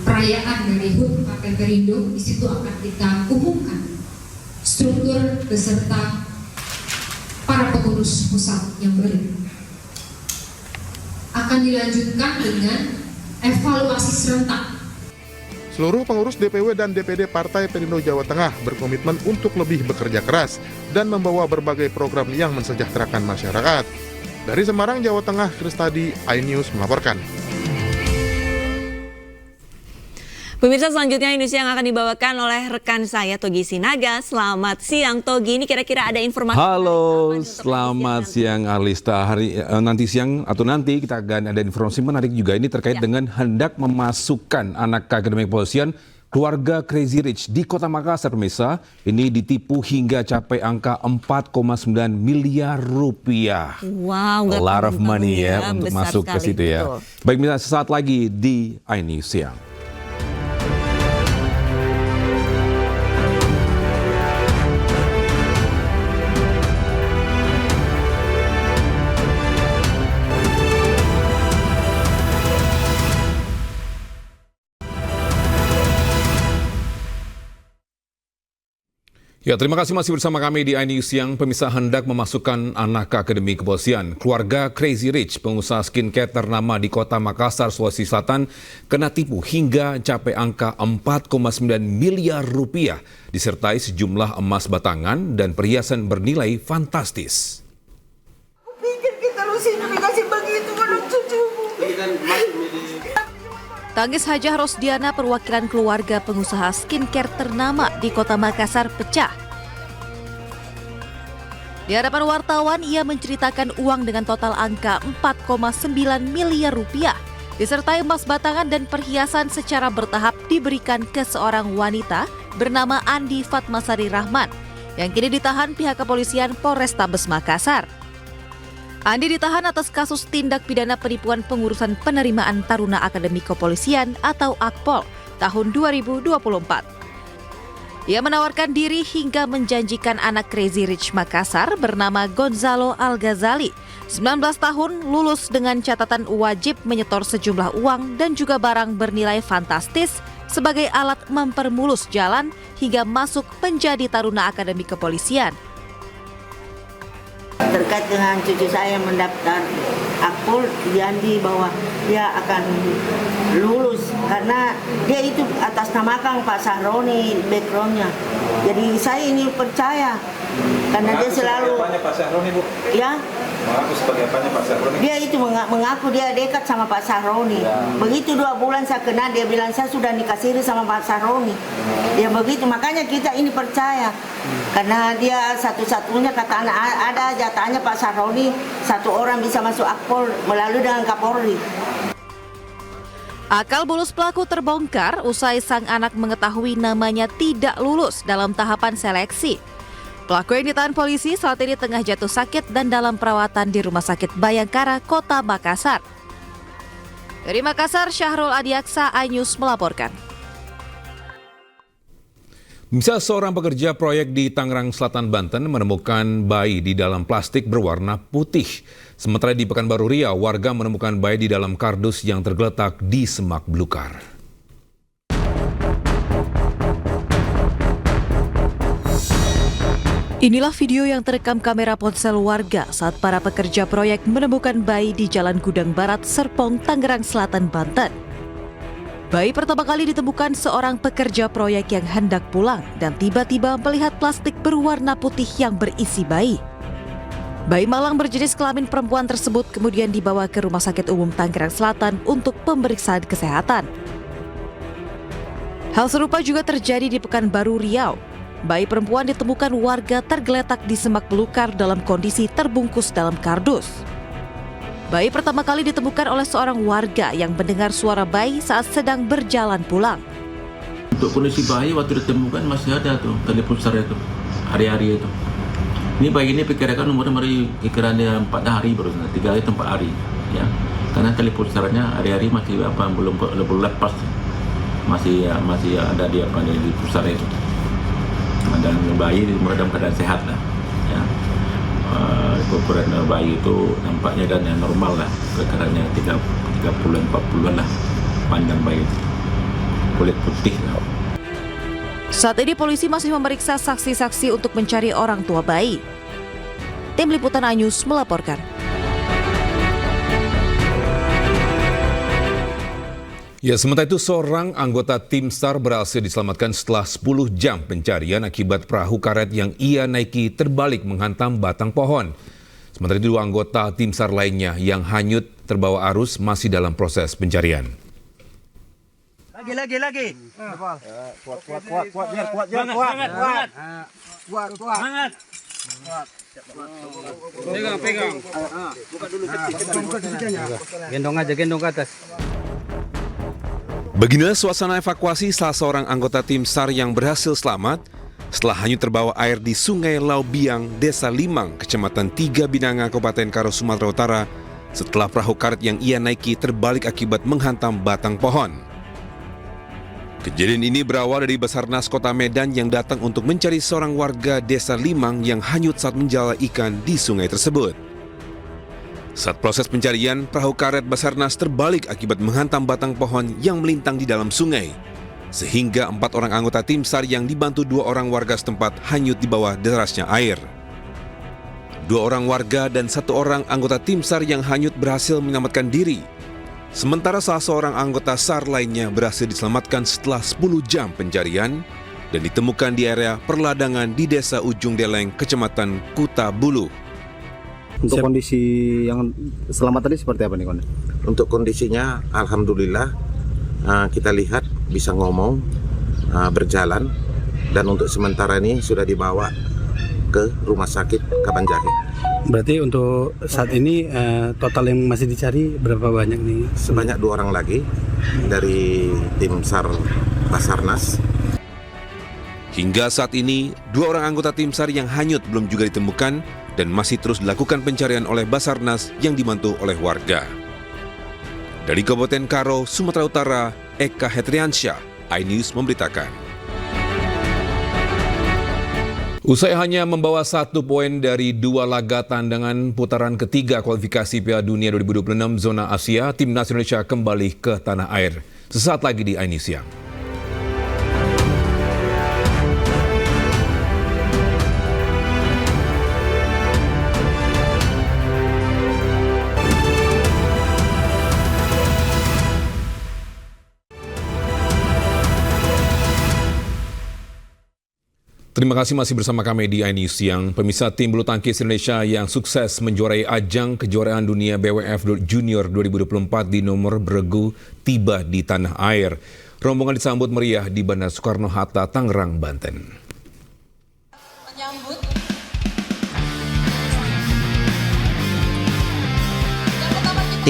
perayaan dari HUT Partai Perindo, di situ akan kita umumkan struktur beserta para pengurus pusat yang baru. Akan dilanjutkan dengan evaluasi serentak. Seluruh pengurus DPW dan DPD Partai Perindo Jawa Tengah berkomitmen untuk lebih bekerja keras dan membawa berbagai program yang mensejahterakan masyarakat. Dari Semarang, Jawa Tengah, Kristadi, iNews melaporkan. Pemirsa, selanjutnya iNews yang akan dibawakan oleh rekan saya Togi Sinaga. Selamat siang Togi, ini kira-kira ada informasi. Halo, selamat siang Arlista. Nanti siang atau nanti kita akan ada informasi menarik juga. Ini terkait dengan hendak memasukkan anak akademi kepolisian keluarga Crazy Rich di Kota Makassar, pemirsa. Ini ditipu hingga capai angka 4,9 miliar rupiah. Wow, a lot of money ya untuk masuk ke situ ya. Betul. Baik, pemirsa, sesaat lagi di iNews Siang. Ya, terima kasih masih bersama kami di iNews Siang. Pemirsa, hendak memasukkan anak akademi kepolisian. Keluarga Crazy Rich, pengusaha skincare ternama di Kota Makassar, Sulawesi Selatan, kena tipu hingga capai angka 4,9 miliar rupiah, disertai sejumlah emas batangan dan perhiasan bernilai fantastis. Pikir kita lu sini dikasih begitu kalau cucumu. Tangis Hajah Rosdiana, perwakilan keluarga pengusaha skincare ternama di Kota Makassar, pecah. Di hadapan wartawan, ia menceritakan uang dengan total angka 4,9 miliar rupiah, disertai emas batangan dan perhiasan secara bertahap diberikan ke seorang wanita bernama Andi Fatmasari Rahman, yang kini ditahan pihak kepolisian Polrestabes Makassar. Andi ditahan atas kasus tindak pidana penipuan pengurusan penerimaan Taruna Akademi Kepolisian atau Akpol tahun 2024. Ia menawarkan diri hingga menjanjikan anak Crazy Rich Makassar bernama Gonzalo Al-Ghazali, 19 tahun, lulus dengan catatan wajib menyetor sejumlah uang dan juga barang bernilai fantastis sebagai alat mempermulus jalan hingga masuk menjadi Taruna Akademi Kepolisian. Terkait dengan cucu saya mendaftar Akpol, janji bahwa dia akan lulus karena dia itu atas namakan Pak Sahroni backgroundnya. Jadi saya ini percaya karena dia selalu. Pak Sahroni, Bu? Ya. Mengaku sebagai apanya Pak Sahroni? Dia itu mengaku dia dekat sama Pak Sahroni. Ya. Begitu 2 bulan saya kenal, dia bilang saya sudah dikasih sama Pak Sahroni. Ya begitu, makanya kita ini percaya. Karena dia satu-satunya kata anak ada jatahnya Pak Sahroni, 1 orang bisa masuk Akpol melalui dengan Kapolri. Akal bulus pelaku terbongkar usai sang anak mengetahui namanya tidak lulus dalam tahapan seleksi. Pelaku yang ditahan polisi saat ini tengah jatuh sakit dan dalam perawatan di Rumah Sakit Bayangkara, Kota Makassar. Dari Makassar, Syahrul Adiaksa, iNews melaporkan. Bisa seorang pekerja proyek di Tangerang Selatan, Banten menemukan bayi di dalam plastik berwarna putih. Sementara di Pekanbaru Riau, warga menemukan bayi di dalam kardus yang tergeletak di semak belukar. Inilah video yang terekam kamera ponsel warga saat para pekerja proyek menemukan bayi di Jalan Gudang Barat, Serpong, Tangerang Selatan, Banten. Bayi pertama kali ditemukan seorang pekerja proyek yang hendak pulang dan tiba-tiba melihat plastik berwarna putih yang berisi bayi. Bayi malang berjenis kelamin perempuan tersebut kemudian dibawa ke Rumah Sakit Umum Tangerang Selatan untuk pemeriksaan kesehatan. Hal serupa juga terjadi di Pekanbaru Riau. Bayi perempuan ditemukan warga tergeletak di semak belukar dalam kondisi terbungkus dalam kardus. Bayi pertama kali ditemukan oleh seorang warga yang mendengar suara bayi saat sedang berjalan pulang. Untuk kondisi bayi waktu ditemukan masih ada tuh tali pusar itu, hari-hari itu. Ini bayi ini perkirakan umurnya kiranya 4 hari baru, 3 hari atau 4 hari, ya. Karena tali pusarnya hari-hari masih belum lepas, masih ada di pusar itu. Dan bayi dalam keadaan sehat lah, ya. Ukuran bayi itu nampaknya dan yang normal lah, kekaranya 30-an 40-an lah panjang bayi itu, kulit putih lah. Saat ini polisi masih memeriksa saksi-saksi untuk mencari orang tua bayi. Tim Liputan iNews melaporkan. Ya, sementara itu seorang anggota tim SAR berhasil diselamatkan setelah 10 jam pencarian akibat perahu karet yang ia naiki terbalik menghantam batang pohon. Sementara itu 2 anggota tim SAR lainnya yang hanyut terbawa arus masih dalam proses pencarian. Lagi. Kuat. Pegang. Buka dulu kecilnya. Gendong ke atas. Beginilah suasana evakuasi salah seorang anggota tim SAR yang berhasil selamat setelah hanyut terbawa air di Sungai Laubiang, Desa Limang, Kecamatan 3 Binanga, Kabupaten Karo, Sumatera Utara, setelah perahu karet yang ia naiki terbalik akibat menghantam batang pohon. Kejadian ini berawal dari Basarnas Kota Medan yang datang untuk mencari seorang warga Desa Limang yang hanyut saat menjala ikan di sungai tersebut. Saat proses pencarian, perahu karet Basarnas terbalik akibat menghantam batang pohon yang melintang di dalam sungai. Sehingga 4 orang anggota tim SAR yang dibantu 2 orang warga setempat hanyut di bawah derasnya air. 2 orang warga dan 1 orang anggota tim SAR yang hanyut berhasil menyelamatkan diri. Sementara salah seorang anggota SAR lainnya berhasil diselamatkan setelah 10 jam pencarian dan ditemukan di area perladangan di Desa Ujung Deleng, Kecamatan Kuta Bulu. Untuk kondisi yang selamat tadi seperti apa nih, Kon? Untuk kondisinya alhamdulillah kita lihat bisa ngomong, berjalan, dan untuk sementara ini sudah dibawa ke Rumah Sakit Kabanjahe. Berarti untuk saat ini total yang masih dicari berapa banyak nih? Sebanyak 2 orang lagi dari tim SAR Basarnas. Hingga saat ini, 2 orang anggota tim SAR yang hanyut belum juga ditemukan dan masih terus dilakukan pencarian oleh Basarnas yang dibantu oleh warga. Dari Kabupaten Karo, Sumatera Utara, Eka Hetriansyah, iNews memberitakan. Usai hanya membawa 1 poin dari 2 laga tandangan putaran ketiga kualifikasi Piala Dunia 2026 zona Asia, Timnas Indonesia kembali ke tanah air. Sesaat lagi di iNews Siang. Terima kasih masih bersama kami di iNews Siang. Pemirsa, tim bulu tangkis Indonesia yang sukses menjuarai ajang kejuaraan dunia BWF Junior 2024 di nomor beregu tiba di tanah air. Rombongan disambut meriah di Bandara Soekarno-Hatta, Tangerang, Banten.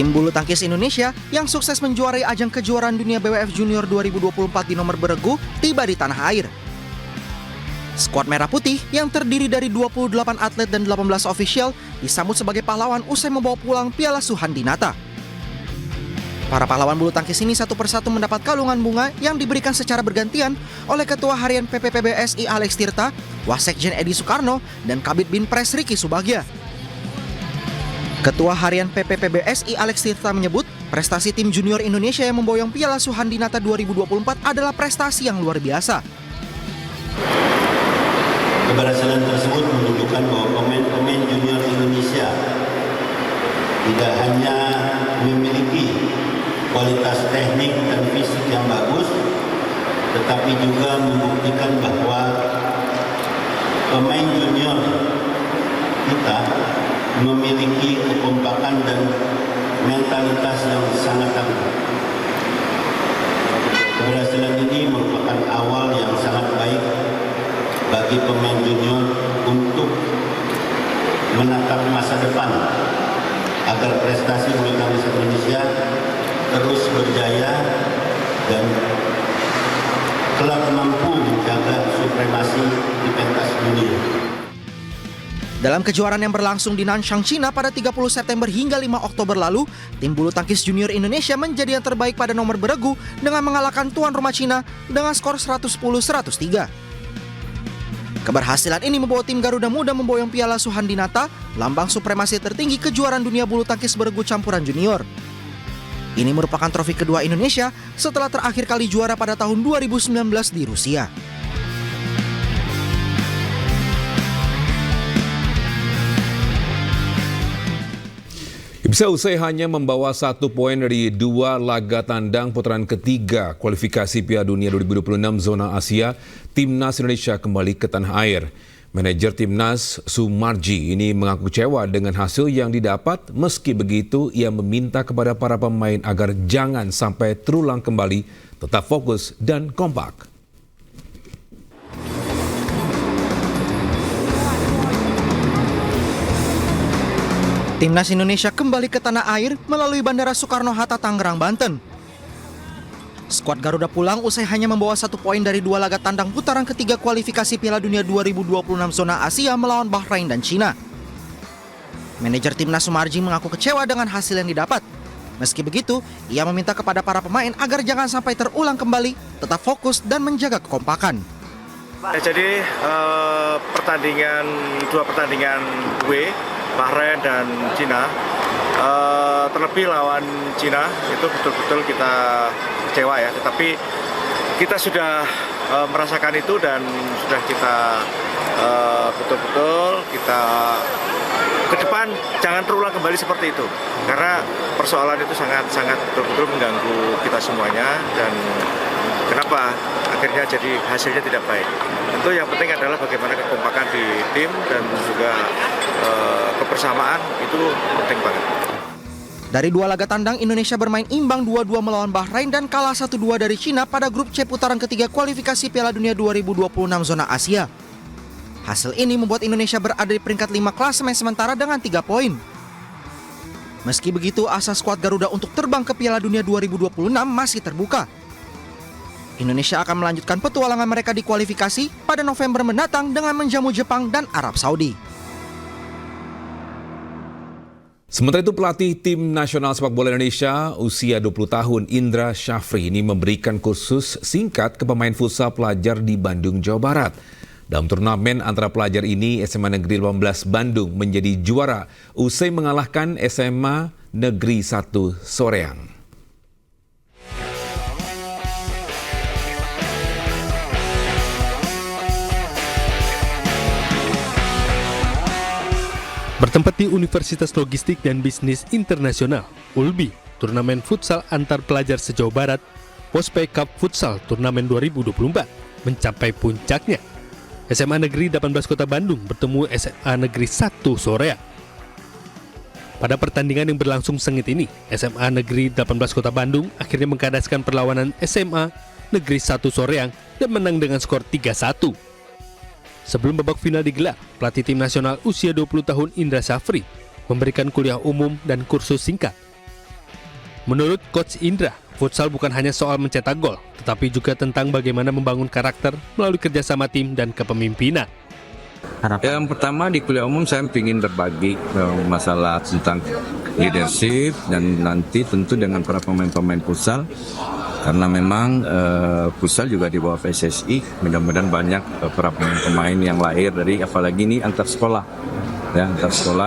Tim bulu tangkis Indonesia yang sukses menjuarai ajang kejuaraan dunia BWF Junior 2024 di nomor beregu tiba di tanah air. Skuad Merah Putih yang terdiri dari 28 atlet dan 18 ofisial disambut sebagai pahlawan usai membawa pulang Piala Suhandinata. Para pahlawan bulu tangkis ini satu persatu mendapat kalungan bunga yang diberikan secara bergantian oleh Ketua Harian PPPBSI Alex Tirta, Wasekjen Edi Soekarno, dan Kabid Binpres Riki Subagja. Ketua Harian PPPBSI Alex Tirta menyebut prestasi tim junior Indonesia yang memboyong Piala Suhandinata 2024 adalah prestasi yang luar biasa. Keberhasilan tersebut menunjukkan bahwa pemain-pemain junior Indonesia tidak hanya memiliki kualitas teknik dan fisik yang bagus, tetapi juga membuktikan bahwa pemain junior kita memiliki kekompakan dan mentalitas yang sangat tangguh. Keberhasilan ini merupakan awal yang sangat baik bagi pemain junior untuk menatap masa depan agar prestasi bulu tangkis Indonesia terus berjaya dan kelak mampu menjaga supremasi di pentas dunia. Dalam kejuaraan yang berlangsung di Nanshan, China pada 30 September hingga 5 Oktober lalu, tim bulu tangkis junior Indonesia menjadi yang terbaik pada nomor beregu dengan mengalahkan tuan rumah China dengan skor 110-103. Keberhasilan ini membawa tim Garuda Muda memboyong Piala Suhandinata, lambang supremasi tertinggi kejuaraan dunia bulu tangkis beregu campuran junior. Ini merupakan trofi kedua Indonesia setelah terakhir kali juara pada tahun 2019 di Rusia. Bisa usai hanya membawa 1 poin dari 2 laga tandang putaran ketiga kualifikasi Piala Dunia 2026 zona Asia, Timnas Indonesia kembali ke tanah air. Manajer Timnas Sumarji ini mengaku kecewa dengan hasil yang didapat. Meski begitu, ia meminta kepada para pemain agar jangan sampai terulang kembali, tetap fokus dan kompak. Timnas Indonesia kembali ke tanah air melalui Bandara Soekarno-Hatta, Tangerang, Banten. Skuad Garuda pulang usai hanya membawa 1 poin dari 2 laga tandang putaran ketiga kualifikasi Piala Dunia 2026 zona Asia melawan Bahrain dan Cina. Manajer Timnas Sumarji mengaku kecewa dengan hasil yang didapat. Meski begitu, ia meminta kepada para pemain agar jangan sampai terulang kembali, tetap fokus dan menjaga kekompakan. Jadi 2 pertandingan Bahrain dan Cina, terlebih lawan Cina itu betul-betul kita kecewa ya, tetapi kita sudah merasakan itu dan sudah kita betul-betul kita ke depan jangan terulang kembali seperti itu, karena persoalan itu sangat betul-betul mengganggu kita semuanya dan kenapa akhirnya jadi hasilnya tidak baik. Tentu yang penting adalah bagaimana kekompakan di tim dan juga kebersamaan itu penting banget. Dari 2 laga tandang, Indonesia bermain imbang 2-2 melawan Bahrain dan kalah 1-2 dari Cina pada grup C putaran ketiga kualifikasi Piala Dunia 2026 zona Asia. Hasil ini membuat Indonesia berada di peringkat 5 klasemen sementara dengan 3 poin. Meski begitu, asa skuad Garuda untuk terbang ke Piala Dunia 2026 masih terbuka. Indonesia akan melanjutkan petualangan mereka di kualifikasi pada November mendatang dengan menjamu Jepang dan Arab Saudi. Sementara itu pelatih tim nasional sepak bola Indonesia usia 20 tahun Indra Syafri ini memberikan kursus singkat ke pemain futsal pelajar di Bandung, Jawa Barat. Dalam turnamen antara pelajar ini, SMA Negeri 18 Bandung menjadi juara usai mengalahkan SMA Negeri 1 Soreang. Bertempat di Universitas Logistik dan Bisnis Internasional, ULBI, turnamen futsal antar pelajar se-Jawa Barat, Pospek Cup Futsal Turnamen 2024, mencapai puncaknya. SMA Negeri 18 Kota Bandung bertemu SMA Negeri 1 Soreang. Pada pertandingan yang berlangsung sengit ini, SMA Negeri 18 Kota Bandung akhirnya mengkadaskan perlawanan SMA Negeri 1 Soreang dan menang dengan skor 3-1. Sebelum babak final digelar, pelatih tim nasional usia 20 tahun Indra Syafri memberikan kuliah umum dan kursus singkat. Menurut Coach Indra, futsal bukan hanya soal mencetak gol, tetapi juga tentang bagaimana membangun karakter melalui kerjasama tim dan kepemimpinan. Yang pertama di kuliah umum saya ingin berbagi masalah tentang leadership dan nanti tentu dengan para pemain-pemain futsal karena memang futsal juga di bawah PSSI, mudah-mudahan banyak para pemain yang lahir dari apalagi ini antar sekolah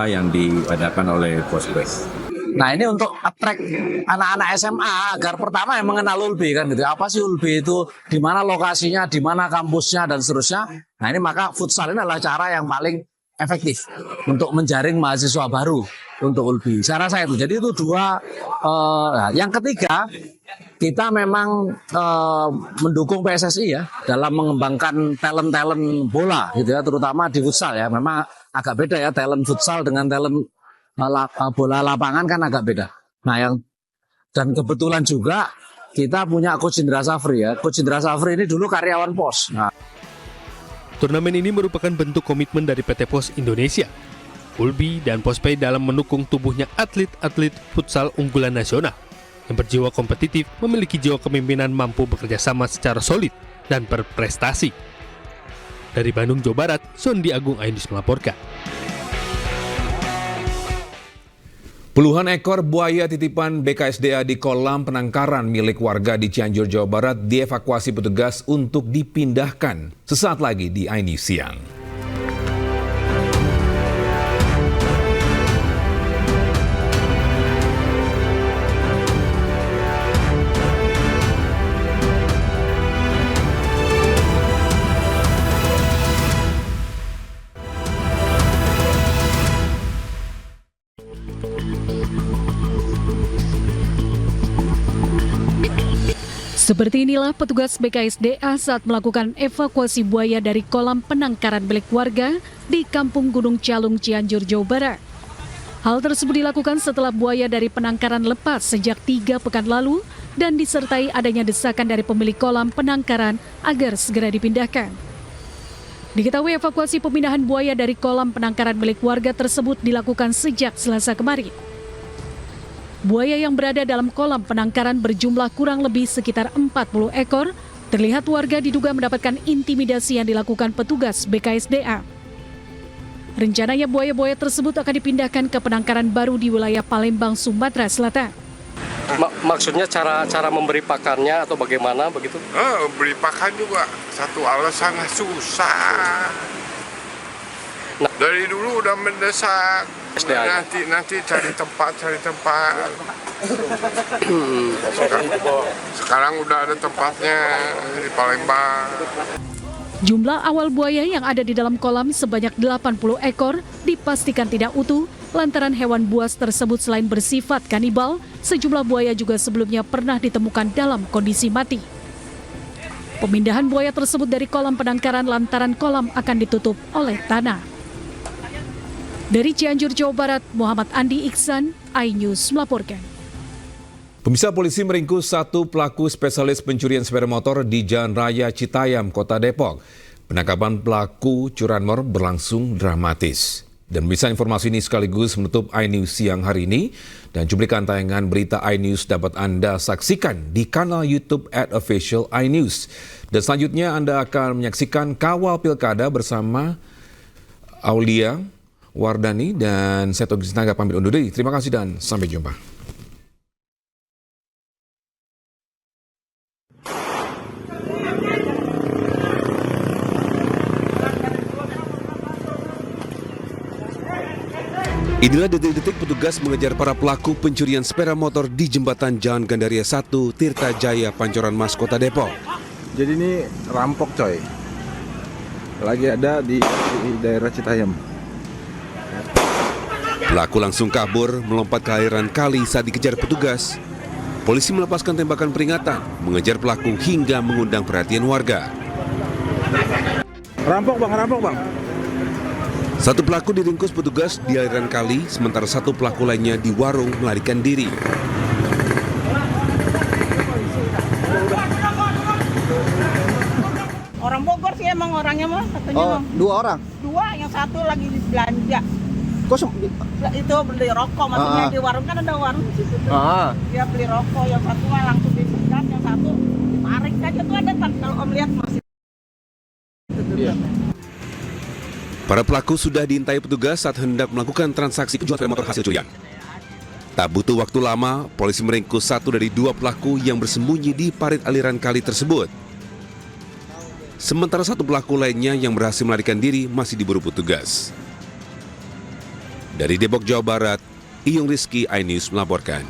yang diadakan oleh Pospek. Nah ini untuk attract anak-anak SMA agar pertama yang mengenal Ulbi kan gitu. Apa sih Ulbi itu, di mana lokasinya, di mana kampusnya dan seterusnya. Nah ini maka futsal ini adalah cara yang paling efektif untuk menjaring mahasiswa baru untuk Ulbi. Saya rasa itu. Jadi itu dua. Yang ketiga kita memang mendukung PSSI ya dalam mengembangkan talent bola gitu ya, terutama di futsal ya. Memang agak beda ya talent futsal dengan talent bola lapangan kan agak beda. Nah dan kebetulan juga kita punya Coach Indra Safri ya. Coach Indra Safri ini dulu karyawan POS. Nah. Turnamen ini merupakan bentuk komitmen dari PT POS Indonesia, Ulbi dan Pospei dalam mendukung tubuhnya atlet-atlet futsal unggulan nasional yang berjiwa kompetitif, memiliki jiwa kepemimpinan, mampu bekerja sama secara solid dan berprestasi. Dari Bandung, Jawa Barat, Sondi Agung Ainus melaporkan. Puluhan ekor buaya titipan BKSDA di kolam penangkaran milik warga di Cianjur, Jawa Barat dievakuasi petugas untuk dipindahkan sesaat lagi di iNews Siang. Seperti inilah petugas BKSDA saat melakukan evakuasi buaya dari kolam penangkaran milik warga di Kampung Gunung Calung, Cianjur, Jawa Barat. Hal tersebut dilakukan setelah buaya dari penangkaran lepas sejak 3 pekan lalu dan disertai adanya desakan dari pemilik kolam penangkaran agar segera dipindahkan. Diketahui evakuasi pemindahan buaya dari kolam penangkaran milik warga tersebut dilakukan sejak Selasa kemarin. Buaya yang berada dalam kolam penangkaran berjumlah kurang lebih sekitar 40 ekor. Terlihat warga diduga mendapatkan intimidasi yang dilakukan petugas BKSDA. Rencananya buaya-buaya tersebut akan dipindahkan ke penangkaran baru di wilayah Palembang, Sumatera Selatan. Maksudnya cara memberi pakannya atau bagaimana begitu? Beri pakan juga satu alasan susah. Dari dulu udah mendesak. Nanti cari tempat. Sekarang udah ada tempatnya di Palembang. Jumlah awal buaya yang ada di dalam kolam sebanyak 80 ekor dipastikan tidak utuh lantaran hewan buas tersebut selain bersifat kanibal, sejumlah buaya juga sebelumnya pernah ditemukan dalam kondisi mati. Pemindahan buaya tersebut dari kolam penangkaran lantaran kolam akan ditutup oleh tanah. Dari Cianjur, Jawa Barat, Muhammad Andi Iksan, iNews melaporkan. Pemirsa, polisi meringkus 1 pelaku spesialis pencurian sepeda motor di Jalan Raya Citayam, Kota Depok. Penangkapan pelaku curanmor berlangsung dramatis. Dan bisa informasi ini sekaligus menutup iNews siang hari ini. Dan cuplikan tayangan berita iNews dapat Anda saksikan di kanal YouTube @official iNews. Dan selanjutnya Anda akan menyaksikan Kawal Pilkada bersama Aulia Wardani dan saya Togi Sinaga pamit undur diri. Terima kasih dan sampai jumpa. Inilah detik-detik petugas mengejar para pelaku pencurian sepeda motor di jembatan Jalan Gandaria 1, Tirta Jaya, Pancoran Mas, Kota Depok. Jadi ini rampok coy. Lagi ada di daerah Citayam. Pelaku langsung kabur, melompat ke aliran kali saat dikejar petugas. Polisi melepaskan tembakan peringatan, mengejar pelaku hingga mengundang perhatian warga. Rampok bang. 1 pelaku diringkus petugas di aliran kali, sementara 1 pelaku lainnya di warung melarikan diri. Orang Bogor sih emang orangnya mah katanya. Oh, 2 orang? 2, yang 1 lagi belanja. Itu beli rokok, maksudnya di warung kan ada warung di situ tuh. Dia beli rokok, yang satu langsung disikat, yang satu ditarik aja tuh ada kan. Kalau Om lihat masih. Para pelaku sudah diintai petugas saat hendak melakukan transaksi penjualan sepeda motor hasil curian. Tak butuh waktu lama, polisi meringkus 1 dari 2 pelaku yang bersembunyi di parit aliran kali tersebut. Sementara 1 pelaku lainnya yang berhasil melarikan diri masih diburu petugas. Dari Depok, Jawa Barat, Iyung Rizky, iNews melaporkan.